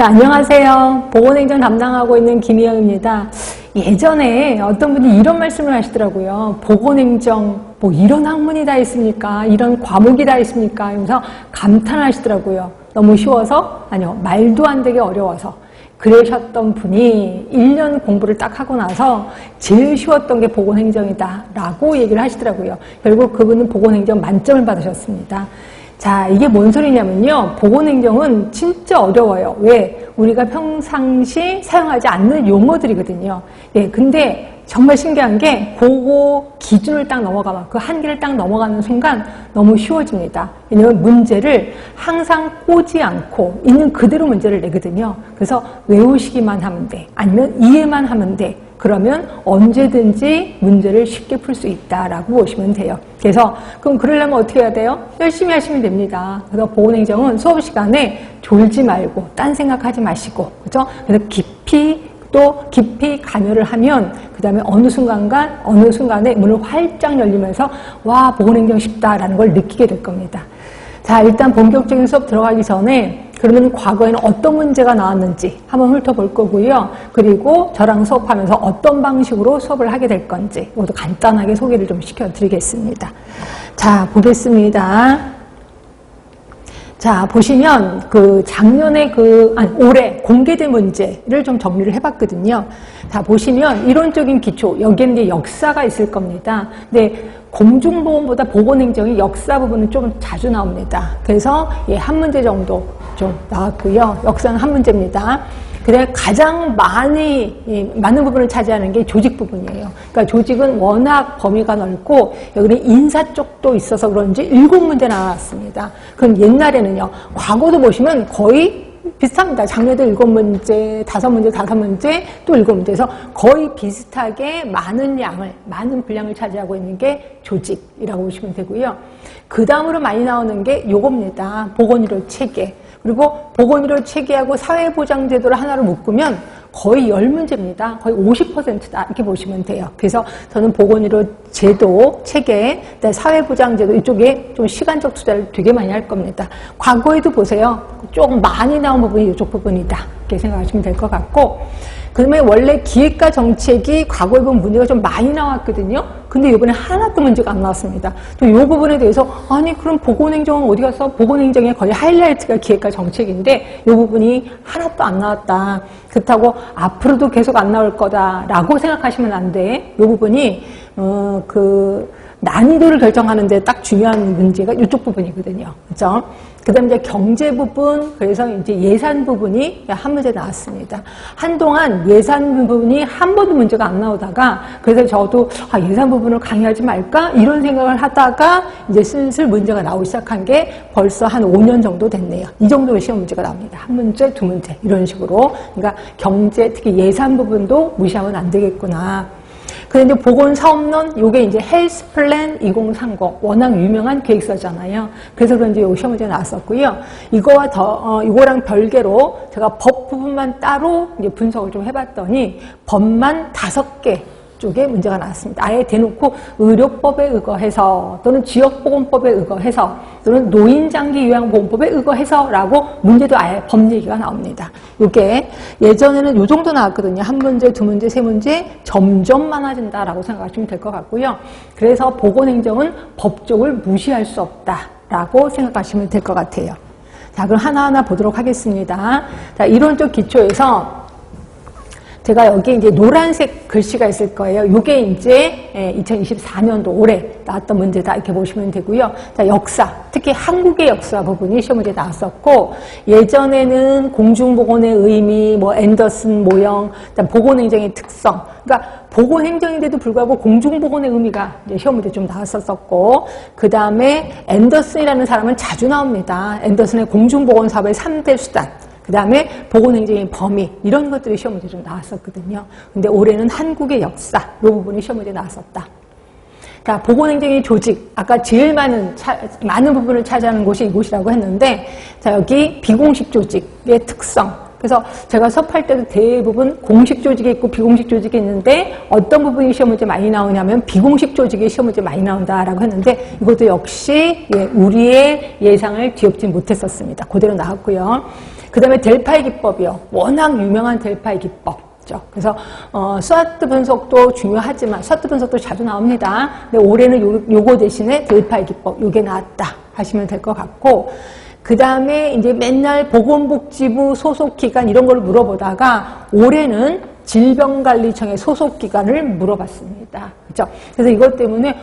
자, 안녕하세요. 보건행정 담당하고 있는 김희영입니다. 예전에 어떤 분이 이런 말씀을 하시더라고요. 보건행정 뭐 이런 학문이 다 있습니까? 이런 과목이 다 있습니까? 이러면서 감탄하시더라고요. 너무 쉬워서? 아니요. 말도 안 되게 어려워서. 그러셨던 분이 1년 공부를 딱 하고 나서 제일 쉬웠던 게 보건행정이다 라고 얘기를 하시더라고요. 결국 그분은 보건행정 만점을 받으셨습니다. 자, 이게 뭔 소리냐면요. 보건행정은 진짜 어려워요. 왜? 우리가 평상시 사용하지 않는 용어들이거든요. 예, 근데 정말 신기한 게 그거 기준을 딱 넘어가면 그 한계를 딱 넘어가는 순간 너무 쉬워집니다. 왜냐면 문제를 항상 꼬지 않고 있는 그대로 문제를 내거든요. 그래서 외우시기만 하면 돼. 아니면 이해만 하면 돼. 그러면 언제든지 문제를 쉽게 풀 수 있다라고 보시면 돼요. 그래서 그럼 그러려면 어떻게 해야 돼요? 열심히 하시면 됩니다. 그래서 보건행정은 수업 시간에 졸지 말고 딴 생각하지 마시고, 그죠? 그래서 깊이 관여를 하면 그 다음에 어느 순간에 문을 활짝 열리면서 와, 보건행정 쉽다라는 걸 느끼게 될 겁니다. 자, 일단 본격적인 수업 들어가기 전에 그러면 과거에는 어떤 문제가 나왔는지 한번 훑어볼 거고요. 그리고 저랑 수업하면서 어떤 방식으로 수업을 하게 될 건지 이것도 간단하게 소개를 좀 시켜드리겠습니다. 자, 보겠습니다. 자, 보시면 작년에 올해 공개된 문제를 좀 정리를 해봤거든요. 자, 보시면 이론적인 기초, 여기에는 이제 역사가 있을 겁니다. 근데 공중보건보다 보건행정이 역사 부분은 좀 자주 나옵니다. 그래서 한 문제 정도 좀 나왔고요. 역사는 한 문제입니다. 그다음에 가장 많은 부분을 차지하는 게 조직 부분이에요. 그러니까 조직은 워낙 범위가 넓고 여기는 인사 쪽도 있어서 그런지 7문제 나왔습니다. 그럼 옛날에는요. 과거도 보시면 거의 비슷합니다. 작년에도 7문제, 5문제, 또 7문제. 그래서 거의 비슷하게 많은 분량을 차지하고 있는 게 조직이라고 보시면 되고요. 그 다음으로 많이 나오는 게 요겁니다. 보건의료 체계. 그리고 보건의료 체계하고 사회보장제도를 하나로 묶으면 거의 10문제입니다. 거의 50%다 이렇게 보시면 돼요. 그래서 저는 보건의료 제도, 체계, 사회보장제도 이쪽에 좀 시간적 투자를 되게 많이 할 겁니다. 과거에도 보세요. 조금 많이 나온 부분이 이쪽 부분이다. 이렇게 생각하시면 될 것 같고, 그다음에 원래 기획과 정책이 과거에 보면 문제가 좀 많이 나왔거든요. 근데 이번에 하나도 문제가 안 나왔습니다. 또 이 부분에 대해서 아니 그럼 보건행정은 어디 갔어? 보건행정의 거의 하이라이트가 기획과 정책인데 이 부분이 하나도 안 나왔다. 그렇다고 앞으로도 계속 안 나올 거다라고 생각하시면 안 돼. 이 부분이 난이도를 결정하는 데 딱 중요한 문제가 이쪽 부분이거든요. 그죠? 그 다음에 이제 경제 부분, 그래서 이제 예산 부분이 한 문제 나왔습니다. 한동안 예산 부분이 한 번도 문제가 안 나오다가, 그래서 저도 예산 부분을 강의하지 말까? 이런 생각을 하다가 이제 슬슬 문제가 나오기 시작한 게 벌써 한 5년 정도 됐네요. 이 정도의 시험 문제가 나옵니다. 한 문제, 두 문제, 이런 식으로. 그러니까 경제, 특히 예산 부분도 무시하면 안 되겠구나. 그런데 보건사업론, 요게 이제 헬스 플랜 2030, 워낙 유명한 계획서잖아요. 그래서 그런지 요 시험 문제 나왔었고요. 이거랑 별개로 제가 법 부분만 따로 이제 분석을 좀 해봤더니 법만 5개 쪽에 문제가 나왔습니다. 아예 대놓고 의료법에 의거해서 또는 지역보건법에 의거해서 또는 노인장기요양보험법에 의거해서라고 문제도 아예 법 얘기가 나옵니다. 이게 예전에는 요 정도 나왔거든요. 한 문제, 두 문제, 세 문제 점점 많아진다라고 생각하시면 될 것 같고요. 그래서 보건행정은 법 쪽을 무시할 수 없다라고 생각하시면 될 것 같아요. 자, 그럼 하나하나 보도록 하겠습니다. 자, 이론적 기초에서 제가 여기 이제 노란색 글씨가 있을 거예요. 이게 이제 2024년도 올해 나왔던 문제다 이렇게 보시면 되고요. 자, 역사, 특히 한국의 역사 부분이 시험 문제에 나왔었고, 예전에는 공중보건의 의미, 앤더슨 모형, 보건행정의 특성, 그러니까 보건행정인데도 불구하고 공중보건의 의미가 이제 시험 문제 좀 나왔었고, 그 다음에 앤더슨이라는 사람은 자주 나옵니다. 앤더슨의 공중보건 사업의 3대 수단. 그 다음에 보건행정의 범위, 이런 것들이 시험 문제 좀 나왔었거든요. 근데 올해는 한국의 역사, 이 부분이 시험 문제 나왔었다. 자, 보건행정의 조직, 아까 제일 많은 부분을 차지하는 곳이 이곳이라고 했는데, 자, 여기 비공식 조직의 특성. 그래서 제가 수업할 때도 대부분 공식 조직이 있고 비공식 조직이 있는데 어떤 부분이 시험 문제 많이 나오냐면 비공식 조직이 시험 문제 많이 나온다라고 했는데 이것도 역시 우리의 예상을 뒤엎지 못했었습니다. 그대로 나왔고요. 그 다음에 델파이 기법이요. 워낙 유명한 델파이 기법. 그래서 스와트 분석도 중요하지만 스와트 분석도 자주 나옵니다. 근데 올해는 요거 대신에 델파이 기법 요게 나왔다 하시면 될 것 같고, 그 다음에 이제 맨날 보건복지부 소속 기관 이런 걸 물어보다가 올해는 질병관리청의 소속 기관을 물어봤습니다. 그렇죠? 그래서 이것 때문에